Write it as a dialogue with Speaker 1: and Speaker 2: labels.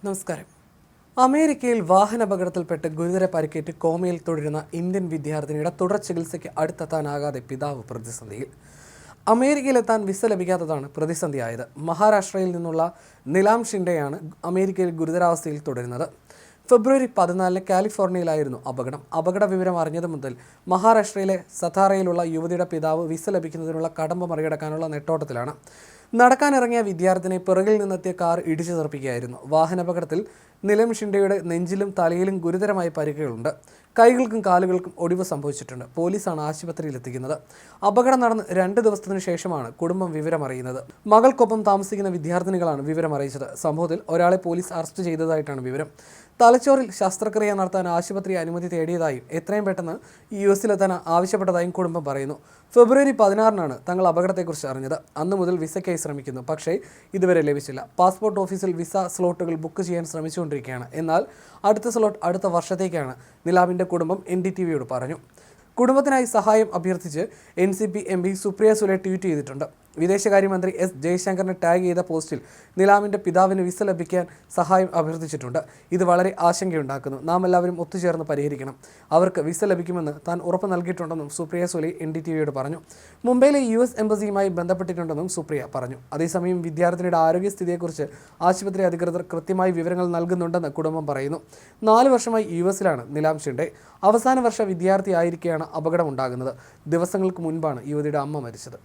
Speaker 1: നമസ്കാരം. അമേരിക്കയിൽ വാഹനാപകടത്തിൽപ്പെട്ട് ഗുരുതര പരിക്കേറ്റ് കോമയിൽ തുടരുന്ന ഇന്ത്യൻ വിദ്യാർത്ഥിനിയുടെ തുടർ ചികിത്സയ്ക്ക് അടുത്തെത്താനാകാതെ പിതാവ് പ്രതിസന്ധിയിൽ. അമേരിക്കയിലെത്താൻ വിസ ലഭിക്കാത്തതാണ് പ്രതിസന്ധിയായത്. മഹാരാഷ്ട്രയിൽ നിന്നുള്ള നിലാം ഷിൻഡെയാണ് അമേരിക്കയിൽ ഗുരുതരാവസ്ഥയിൽ തുടരുന്നത്. ഫെബ്രുവരി 14 കാലിഫോർണിയയിലായിരുന്നു അപകടം. അപകട വിവരം അറിഞ്ഞതു മുതൽ മഹാരാഷ്ട്രയിലെ സതാറയിലുള്ള യുവതിയുടെ പിതാവ് വിസ ലഭിക്കുന്നതിനുള്ള കടമ്പ മറികടക്കാനുള്ള നെട്ടോട്ടത്തിലാണ്. നടക്കാനിറങ്ങിയ വിദ്യാർത്ഥിനെ പിറകിൽ നിന്നെത്തിയ കാർ ഇടിച്ചു തെറിപ്പിക്കുകയായിരുന്നു. വാഹനാപകടത്തിൽ നിലം ഷിൻഡെയുടെ നെഞ്ചിലും തലയിലും ഗുരുതരമായ പരിക്കുകളുണ്ട്. കൈകൾക്കും കാലുകൾക്കും ഒടിവ് സംഭവിച്ചിട്ടുണ്ട്. പോലീസാണ് ആശുപത്രിയിൽ എത്തിക്കുന്നത്. അപകടം നടന്ന് 2 ദിവസത്തിനു ശേഷമാണ് കുടുംബം വിവരമറിയുന്നത്. മകൾക്കൊപ്പം താമസിക്കുന്ന വിദ്യാർത്ഥിനികളാണ് വിവരമറിയിച്ചത്. സംഭവത്തിൽ ഒരാളെ പോലീസ് അറസ്റ്റ് ചെയ്തതായിട്ടാണ് വിവരം. തലച്ചോറിൽ ശസ്ത്രക്രിയ നടത്താൻ ആശുപത്രി അനുമതി തേടിയതായും എത്രയും പെട്ടെന്ന് യുഎസിലെത്താൻ ആവശ്യപ്പെട്ടതായും കുടുംബം പറയുന്നു. ഫെബ്രുവരി 16 തങ്ങൾ അപകടത്തെക്കുറിച്ച് അറിഞ്ഞത്. അന്നു മുതൽ വിസയ്ക്കായി ശ്രമിക്കുന്നു. പക്ഷേ ഇതുവരെ ലഭിച്ചില്ല. പാസ്പോർട്ട് ഓഫീസിൽ വിസ സ്ലോട്ടുകൾ ബുക്ക് ചെയ്യാൻ ശ്രമിച്ചുകൊണ്ടിരിക്കുകയാണ്. എന്നാൽ അടുത്ത സ്ലോട്ട് അടുത്ത വർഷത്തേക്കാണ് നിലാമിൻ്റെ കുടുംബം NDTVയോട് പറഞ്ഞു. കുടുംബത്തിനായി സഹായം അഭ്യർത്ഥിച്ച് NCP MP Supriya Sule tweet ചെയ്തിട്ടുണ്ട്. വിദേശകാര്യമന്ത്രി S ജയശങ്കറിനെ ടാഗ് ചെയ്ത പോസ്റ്റിൽ നിലാമിൻ്റെ പിതാവിന് വിസ ലഭിക്കാൻ സഹായം അഭ്യർത്ഥിച്ചിട്ടുണ്ട്. ഇത് വളരെ ആശങ്കയുണ്ടാക്കുന്നു. നാം എല്ലാവരും ഒത്തുചേർന്ന് പരിഹരിക്കണം. അവർക്ക് വിസ ലഭിക്കുമെന്ന് താൻ ഉറപ്പ് നൽകിയിട്ടുണ്ടെന്നും സുപ്രിയ സുലെ NDTVയോട് പറഞ്ഞു. മുംബൈയിലെ US എംബസിയുമായി ബന്ധപ്പെട്ടിട്ടുണ്ടെന്നും സുപ്രിയ പറഞ്ഞു. അതേസമയം വിദ്യാർത്ഥിനിയുടെ ആരോഗ്യസ്ഥിതിയെക്കുറിച്ച് ആശുപത്രി അധികൃതർ കൃത്യമായി വിവരങ്ങൾ നൽകുന്നുണ്ടെന്ന് കുടുംബം പറയുന്നു. 4 വർഷമായി US-ലാണ് നിലാം ഷിൻഡെ. അവസാന വർഷ വിദ്യാർത്ഥിയായിരിക്കെയാണ് അപകടമുണ്ടാകുന്നത്. ദിവസങ്ങൾക്ക് മുൻപാണ് യുവതിയുടെ അമ്മ മരിച്ചത്.